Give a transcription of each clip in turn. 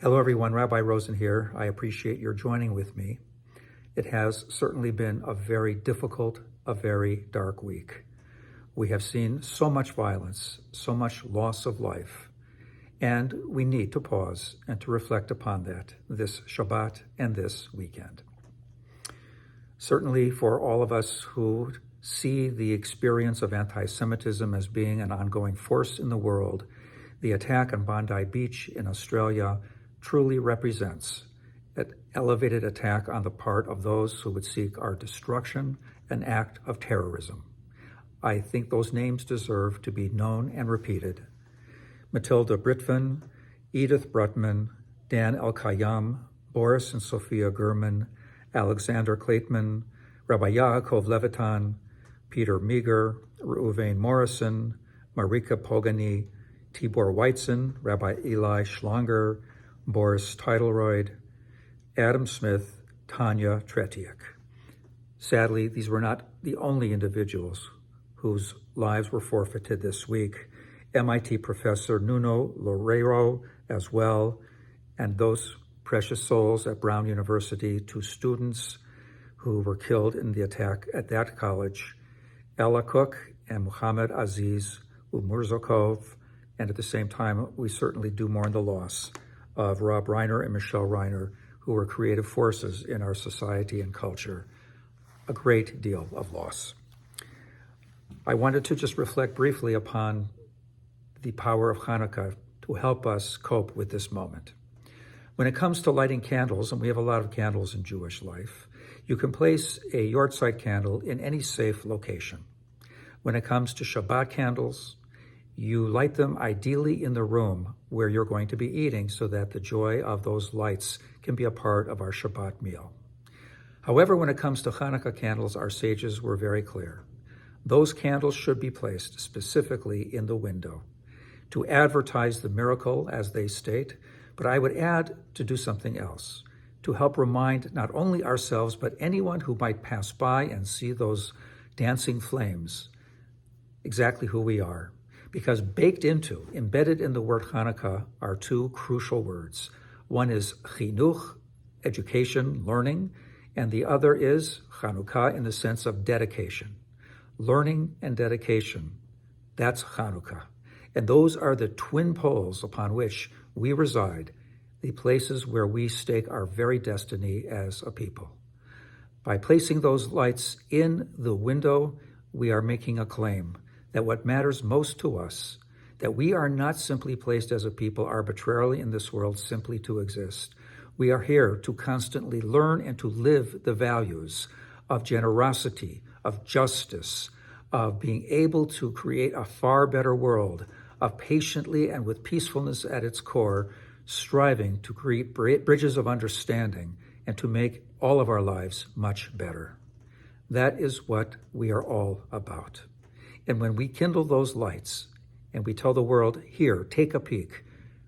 Hello everyone, Rabbi Rosen here. I appreciate your joining with me. It has certainly been a very difficult, a very dark week. We have seen so much violence, so much loss of life, and we need to pause and to reflect upon that this Shabbat and this weekend. Certainly for all of us who see the experience of anti-Semitism as being an ongoing force in the world, the attack on Bondi Beach in Australia truly represents an elevated attack on the part of those who would seek our destruction, an act of terrorism. I think those names deserve to be known and repeated. Matilda Britvin, Edith Brutman, Dan El-Khayyam, Boris and Sophia Gurman, Alexander Klaitman, Rabbi Yaakov Levitan, Peter Meager, Reuven Morrison, Marika Pogany, Tibor Weitzen, Rabbi Eli Schlanger, Boris Teitelroyd, Adam Smith, Tanya Tretiak. Sadly, these were not the only individuals whose lives were forfeited this week. MIT professor Nuno Loureiro as well, and those precious souls at Brown University, 2 students who were killed in the attack at that college, Ella Cook and Muhammad Aziz Umurzakov, and at the same time, we certainly do mourn the loss of Rob Reiner and Michelle Reiner, who were creative forces in our society and culture. A great deal of loss. I wanted to just reflect briefly upon the power of Hanukkah to help us cope with this moment. When it comes to lighting candles, and we have a lot of candles in Jewish life, you can place a yahrzeit candle in any safe location. When it comes to Shabbat candles, you light them ideally in the room where you're going to be eating so that the joy of those lights can be a part of our Shabbat meal. However, when it comes to Hanukkah candles, our sages were very clear. Those candles should be placed specifically in the window to advertise the miracle, as they state, but I would add to do something else, to help remind not only ourselves, but anyone who might pass by and see those dancing flames, exactly who we are. Because embedded in the word Hanukkah are 2 crucial words. One is chinuch, education, learning, and the other is Chanukah in the sense of dedication. Learning and dedication, that's Hanukkah. And those are the twin poles upon which we reside, the places where we stake our very destiny as a people. By placing those lights in the window, we are making a claim that what matters most to us, that we are not simply placed as a people arbitrarily in this world simply to exist. We are here to constantly learn and to live the values of generosity, of justice, of being able to create a far better world, of patiently and with peacefulness at its core, striving to create bridges of understanding and to make all of our lives much better. That is what we are all about. And when we kindle those lights and we tell the world, here, take a peek,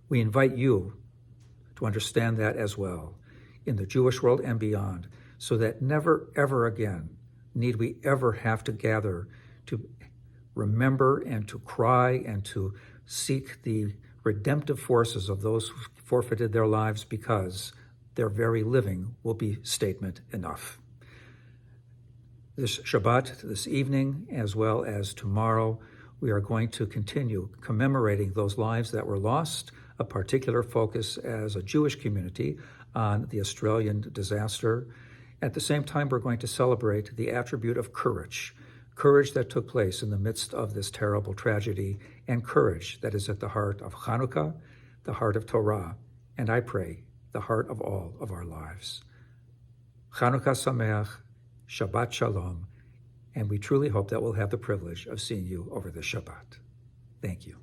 we invite you to understand that as well in the Jewish world and beyond, so that never, ever again need we ever have to gather to remember and to cry and to seek the redemptive forces of those who forfeited their lives, because their very living will be statement enough. This Shabbat, this evening, as well as tomorrow, we are going to continue commemorating those lives that were lost, a particular focus as a Jewish community on the Australian disaster. At the same time, we're going to celebrate the attribute of courage that took place in the midst of this terrible tragedy, and courage that is at the heart of Hanukkah, the heart of Torah, and I pray, the heart of all of our lives. Chanukah Sameach, Shabbat Shalom, and we truly hope that we'll have the privilege of seeing you over this Shabbat. Thank you.